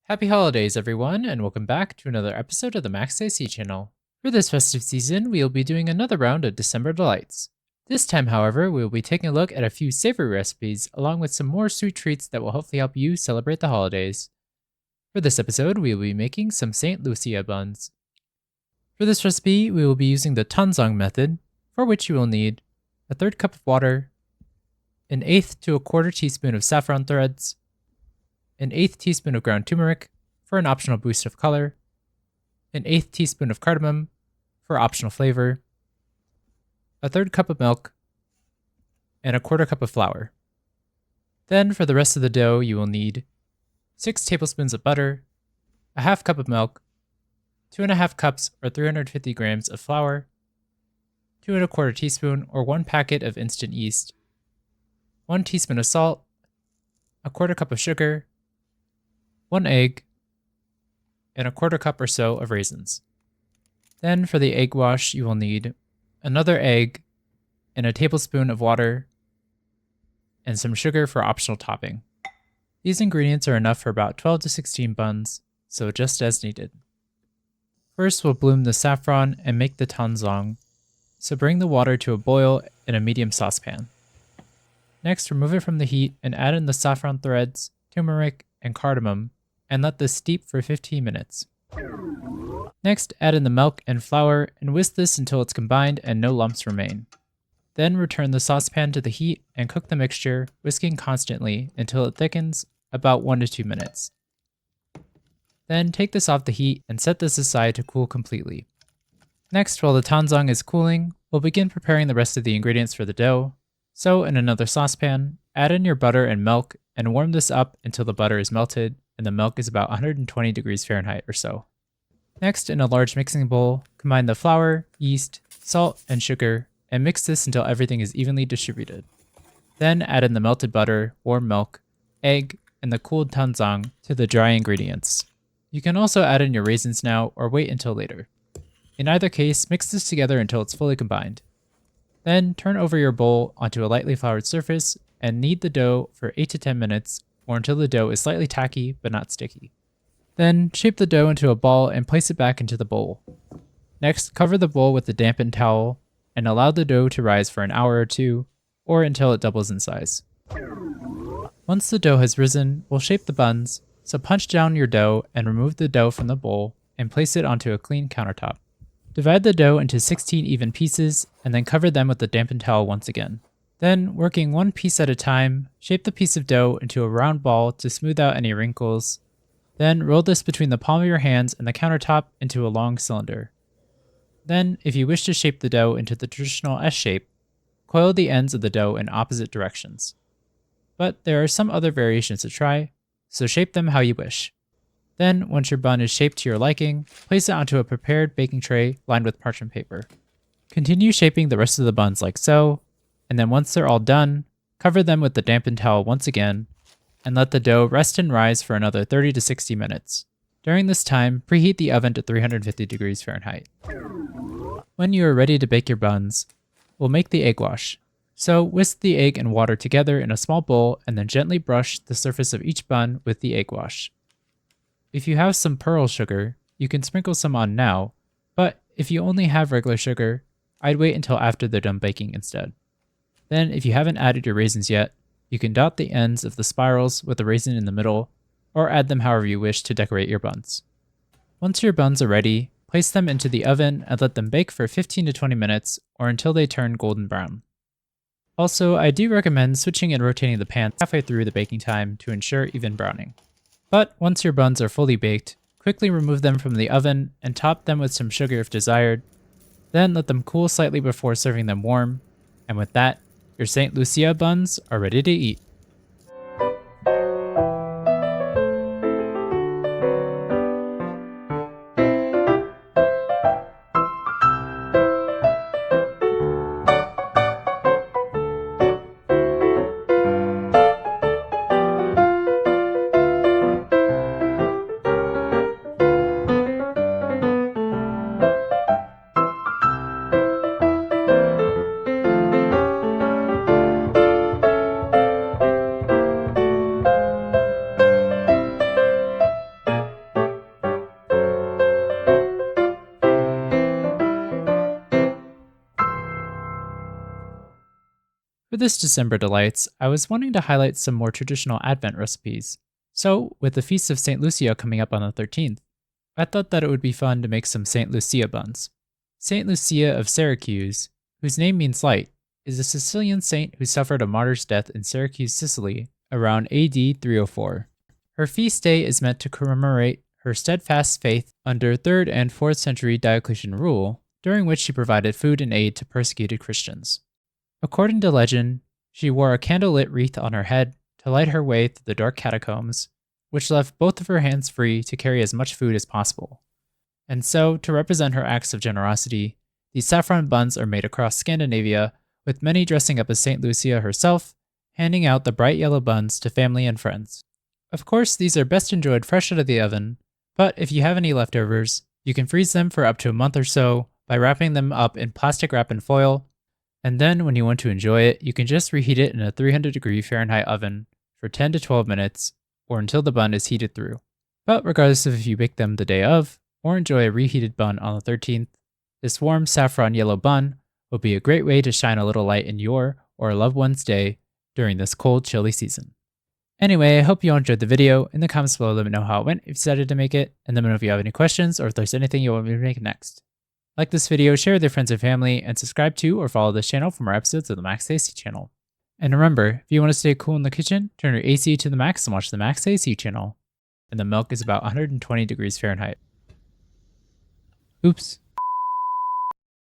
Happy holidays, everyone, and welcome back to another episode of the Max AC channel. For this festive season, we will be doing another round of December delights. This time, however, we will be taking a look at a few savory recipes along with some more sweet treats that will hopefully help you celebrate the holidays. For this episode, we will be making some St Lucia buns. For this recipe, we will be using the Tanzhong method, for which you will need a third cup of water, an eighth to a quarter teaspoon of saffron threads, an eighth teaspoon of ground turmeric for an optional boost of color, an eighth teaspoon of cardamom for optional flavor, a third cup of milk, and a quarter cup of flour. Then for the rest of the dough, you will need 6 tablespoons of butter, a half cup of milk, 2.5 cups or 350 grams of flour, 2.25 teaspoon or 1 packet of instant yeast, 1 teaspoon of salt, a quarter cup of sugar, 1 egg, and a quarter cup or so of raisins. Then for the egg wash, you will need another egg and a tablespoon of water and some sugar for optional topping. These ingredients are enough for about 12 to 16 buns, so just as needed. First, we'll bloom the saffron and make the tanzhong, so bring the water to a boil in a medium saucepan. Next, remove it from the heat and add in the saffron threads, turmeric, and cardamom, and let this steep for 15 minutes. Next, add in the milk and flour and whisk this until it's combined and no lumps remain. Then return the saucepan to the heat and cook the mixture, whisking constantly until it thickens, about 1 to 2 minutes. Then take this off the heat and set this aside to cool completely. Next, while the tanzhong is cooling, we'll begin preparing the rest of the ingredients for the dough. So in another saucepan, add in your butter and milk and warm this up until the butter is melted and the milk is about 120 degrees Fahrenheit or so. Next, in a large mixing bowl, combine the flour, yeast, salt, and sugar, and mix this until everything is evenly distributed. Then add in the melted butter, warm milk, egg, and the cooled tanzhong to the dry ingredients. You can also add in your raisins now or wait until later. In either case, mix this together until it's fully combined. Then turn over your bowl onto a lightly floured surface and knead the dough for 8 to 10 minutes or until the dough is slightly tacky but not sticky. Then shape the dough into a ball and place it back into the bowl. Next, cover the bowl with a dampened towel and allow the dough to rise for an hour or two or until it doubles in size. Once the dough has risen, we'll shape the buns, so punch down your dough and remove the dough from the bowl and place it onto a clean countertop. Divide the dough into 16 even pieces and then cover them with the dampened towel once again. Then, working one piece at a time, shape the piece of dough into a round ball to smooth out any wrinkles. Then, roll this between the palm of your hands and the countertop into a long cylinder. Then, if you wish to shape the dough into the traditional S shape, coil the ends of the dough in opposite directions. But there are some other variations to try, so shape them how you wish. Then, once your bun is shaped to your liking, place it onto a prepared baking tray lined with parchment paper. Continue shaping the rest of the buns like so, and then once they're all done, cover them with the dampened towel once again, and let the dough rest and rise for another 30 to 60 minutes. During this time, preheat the oven to 350 degrees Fahrenheit. When you are ready to bake your buns, we'll make the egg wash. So whisk the egg and water together in a small bowl and then gently brush the surface of each bun with the egg wash. If you have some pearl sugar, you can sprinkle some on now, but if you only have regular sugar, I'd wait until after they're done baking instead. Then, if you haven't added your raisins yet, you can dot the ends of the spirals with a raisin in the middle, or add them however you wish to decorate your buns. Once your buns are ready, place them into the oven and let them bake for 15 to 20 minutes, or until they turn golden brown. Also, I do recommend switching and rotating the pan halfway through the baking time to ensure even browning. But once your buns are fully baked, quickly remove them from the oven and top them with some sugar if desired. Then let them cool slightly before serving them warm, and with that, your St Lucia buns are ready to eat. For this December Delights, I was wanting to highlight some more traditional Advent recipes. So, with the Feast of St Lucia coming up on the 13th, I thought that it would be fun to make some St Lucia buns. St Lucia of Syracuse, whose name means light, is a Sicilian saint who suffered a martyr's death in Syracuse, Sicily, around AD 304. Her feast day is meant to commemorate her steadfast faith under 3rd and 4th century Diocletian rule, during which she provided food and aid to persecuted Christians. According to legend, she wore a candlelit wreath on her head to light her way through the dark catacombs, which left both of her hands free to carry as much food as possible. And so, to represent her acts of generosity, these saffron buns are made across Scandinavia, with many dressing up as St. Lucia herself, handing out the bright yellow buns to family and friends. Of course, these are best enjoyed fresh out of the oven, but if you have any leftovers, you can freeze them for up to a month or so by wrapping them up in plastic wrap and foil, and then when you want to enjoy it, you can just reheat it in a 300-degree Fahrenheit oven for 10 to 12 minutes, or until the bun is heated through. But regardless of if you bake them the day of, or enjoy a reheated bun on the 13th, this warm saffron yellow bun will be a great way to shine a little light in your or a loved one's day during this cold, chilly season. Anyway, I hope you all enjoyed the video. In the comments below, let me know how it went if you decided to make it, and let me know if you have any questions or if there's anything you want me to make next. Like this video, share with your friends and family, and subscribe to or follow this channel for more episodes of the Max AC channel. And remember, if you want to stay cool in the kitchen, turn your AC to the max and watch the Max AC channel. And the milk is about 120 degrees Fahrenheit. Oops.